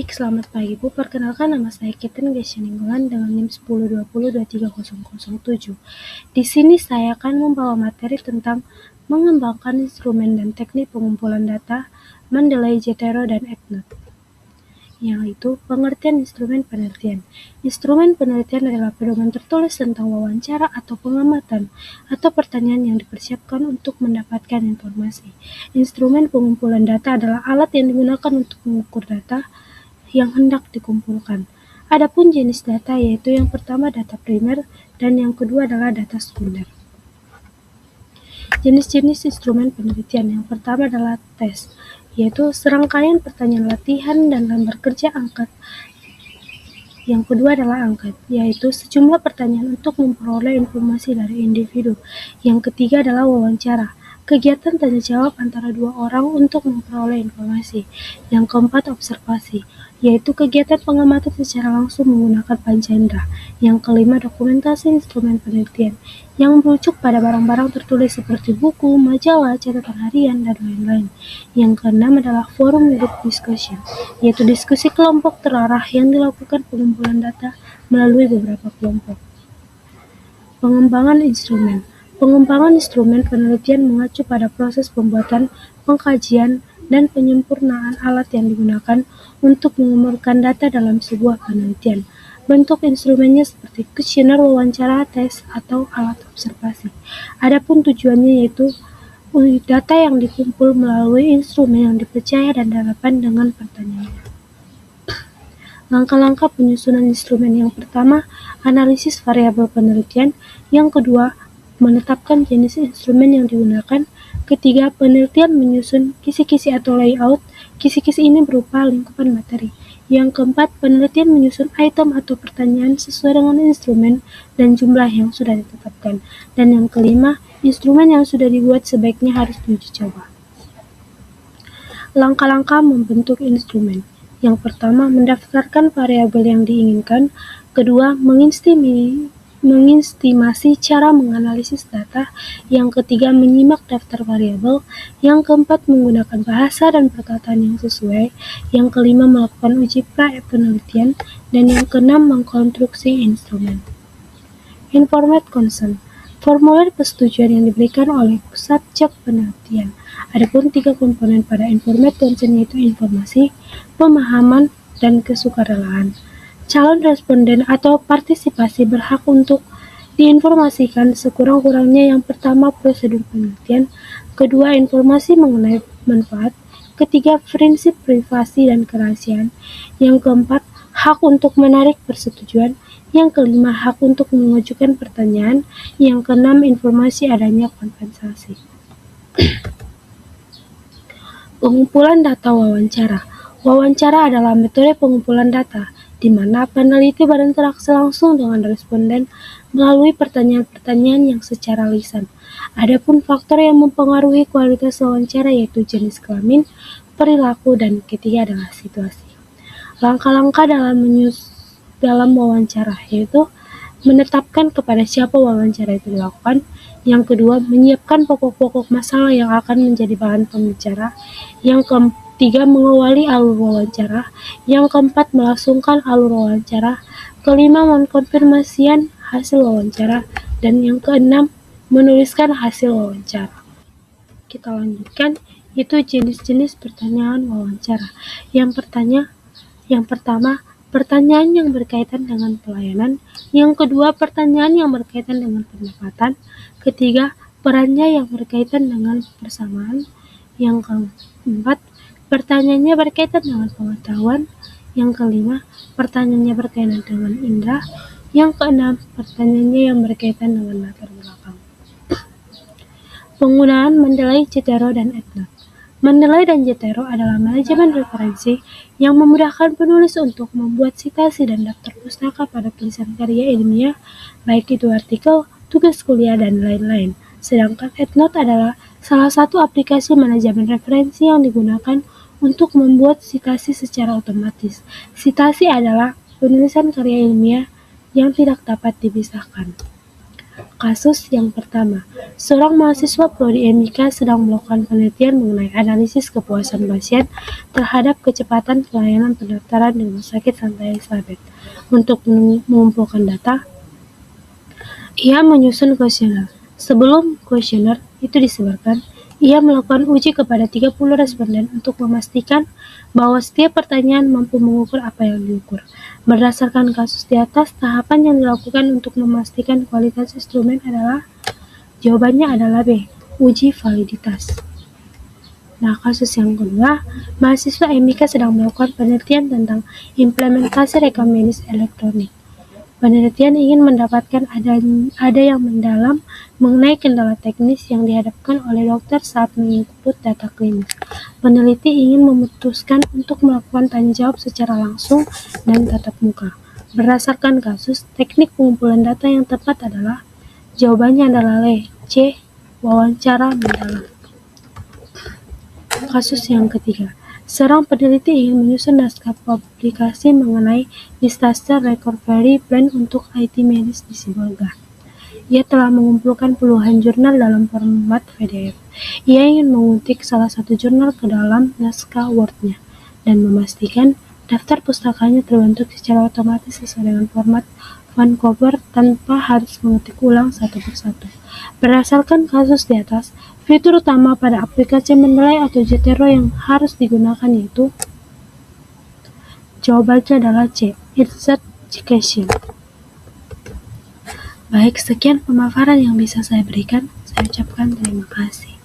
Baik, selamat pagi Bu. Perkenalkan nama saya Kitten Gesyaninggolan dengan NIM 1020230007. Di sini saya akan membawa materi tentang mengembangkan instrumen dan teknik pengumpulan data, Mendeley, Jetero, dan ETNOT, yaitu pengertian instrumen penelitian. Instrumen penelitian adalah pedoman tertulis tentang wawancara atau pengamatan atau pertanyaan yang dipersiapkan untuk mendapatkan informasi. Instrumen pengumpulan data adalah alat yang digunakan untuk mengukur data yang hendak dikumpulkan. Adapun jenis data yaitu yang pertama data primer dan yang kedua adalah data sekunder. Jenis-jenis instrumen penelitian yang pertama adalah tes, yaitu serangkaian pertanyaan latihan dan lembar kerja angkat. Yang kedua adalah angket, yaitu sejumlah pertanyaan untuk memperoleh informasi dari individu. Yang ketiga adalah wawancara, kegiatan tanya jawab antara dua orang untuk memperoleh informasi. Yang keempat observasi, yaitu kegiatan pengamatan secara langsung menggunakan panca indera. Yang kelima dokumentasi instrumen penelitian, yang merujuk pada barang-barang tertulis seperti buku, majalah, catatan harian, dan lain-lain. Yang keenam adalah forum group discussion, yaitu diskusi kelompok terarah yang dilakukan pengumpulan data melalui beberapa kelompok. Pengembangan instrumen. Pengembangan instrumen penelitian mengacu pada proses pembuatan, pengkajian, dan penyempurnaan alat yang digunakan untuk mengumpulkan data dalam sebuah penelitian. Bentuk instrumennya seperti kuesioner, wawancara, tes, atau alat observasi. Adapun tujuannya yaitu data yang dikumpul melalui instrumen yang dipercaya dan relevan dengan pertanyaannya. Langkah-langkah penyusunan instrumen yang pertama, analisis variabel penelitian. Yang kedua, menetapkan jenis instrumen yang digunakan. Ketiga, penelitian menyusun kisi-kisi atau layout. Kisi-kisi ini berupa lingkupan materi. Yang keempat, penelitian menyusun item atau pertanyaan sesuai dengan instrumen dan jumlah yang sudah ditetapkan. Dan yang kelima, instrumen yang sudah dibuat sebaiknya harus diuji coba. Langkah-langkah membentuk instrumen. Yang pertama, mendaftarkan variabel yang diinginkan. Kedua, mengestimasi cara menganalisis data. Yang ketiga, menyimak daftar variabel. Yang keempat, menggunakan bahasa dan perkataan yang sesuai. Yang kelima, melakukan uji pra-penelitian. Dan yang keenam, mengkonstruksi instrumen. Informate consent. Formulir persetujuan yang diberikan oleh subjek penelitian. Adapun 3 komponen pada informate consent yaitu informasi, pemahaman, dan kesukarelaan. Calon responden atau partisipasi berhak untuk diinformasikan sekurang-kurangnya yang pertama prosedur penelitian, kedua informasi mengenai manfaat, ketiga prinsip privasi dan kerahasiaan, yang keempat hak untuk menarik persetujuan, yang kelima hak untuk mengajukan pertanyaan, yang keenam informasi adanya kompensasi. Pengumpulan data wawancara. Wawancara adalah metode pengumpulan data di mana peneliti berinteraksi langsung dengan responden melalui pertanyaan-pertanyaan yang secara lisan. Adapun faktor yang mempengaruhi kualitas wawancara yaitu jenis kelamin, perilaku, dan ketiga adalah situasi. Langkah-langkah dalam wawancara yaitu menetapkan kepada siapa wawancara itu dilakukan. Yang kedua, menyiapkan pokok-pokok masalah yang akan menjadi bahan pembicara. Yang ketiga, mengawali alur wawancara. Yang keempat, melangsungkan alur wawancara. Kelima, mengkonfirmasikan hasil wawancara. Dan yang keenam, menuliskan hasil wawancara. Kita lanjutkan, itu jenis-jenis pertanyaan wawancara. Yang pertama, pertanyaan yang berkaitan dengan pelayanan. Yang kedua, pertanyaan yang berkaitan dengan pendapatan. Ketiga, perannya yang berkaitan dengan persamaan. Yang keempat, pertanyaannya berkaitan dengan pengetahuan. Yang kelima, pertanyaannya berkaitan dengan indera. Yang keenam, pertanyaannya yang berkaitan dengan latar belakang. Penggunaan Mendeley, Jetero, dan ETNOT. Mendeley dan Jetero adalah manajemen referensi yang memudahkan penulis untuk membuat citasi dan daftar pustaka pada tulisan karya ilmiah, baik itu artikel, tugas kuliah, dan lain-lain. Sedangkan ETNOT adalah salah satu aplikasi manajemen referensi yang digunakan untuk membuat citasi secara otomatis. Citasi adalah penulisan karya ilmiah yang tidak dapat dipisahkan. Kasus yang pertama, seorang mahasiswa prodi MIK sedang melakukan penelitian mengenai analisis kepuasan pasien terhadap kecepatan pelayanan pendaftaran di Rumah Sakit Santa Elizabeth. Untuk mengumpulkan data, ia menyusun kuesioner. Sebelum kuesioner itu disebarkan, ia melakukan uji kepada 30 responden untuk memastikan bahwa setiap pertanyaan mampu mengukur apa yang diukur. Berdasarkan kasus di atas, tahapan yang dilakukan untuk memastikan kualitas instrumen adalah jawabannya adalah B, uji validitas. Nah, kasus yang kedua, mahasiswa MIK sedang melakukan penelitian tentang implementasi rekam medis elektronik. Penelitian ingin mendapatkan ada yang mendalam mengenai kendala teknis yang dihadapkan oleh dokter saat menginput data klinis. Peneliti ingin memutuskan untuk melakukan tanya jawab secara langsung dan tatap muka. Berdasarkan kasus, teknik pengumpulan data yang tepat adalah jawabannya adalah C, wawancara mendalam. Kasus yang ketiga, seorang peneliti ingin menyusun naskah publikasi mengenai disaster recovery plan untuk IT medis di Sibolga. Ia telah mengumpulkan puluhan jurnal dalam format PDF. Ia ingin menguntit salah satu jurnal ke dalam naskah Word-nya dan memastikan daftar pustakanya terbentuk secara otomatis sesuai dengan format Vancouver tanpa harus mengetik ulang satu persatu. Berdasarkan kasus di atas, fitur utama pada aplikasi Mendeley atau Zotero yang harus digunakan yaitu jawabannya adalah C, insert citation. Baik, sekian pemaparan yang bisa saya berikan. Saya ucapkan terima kasih.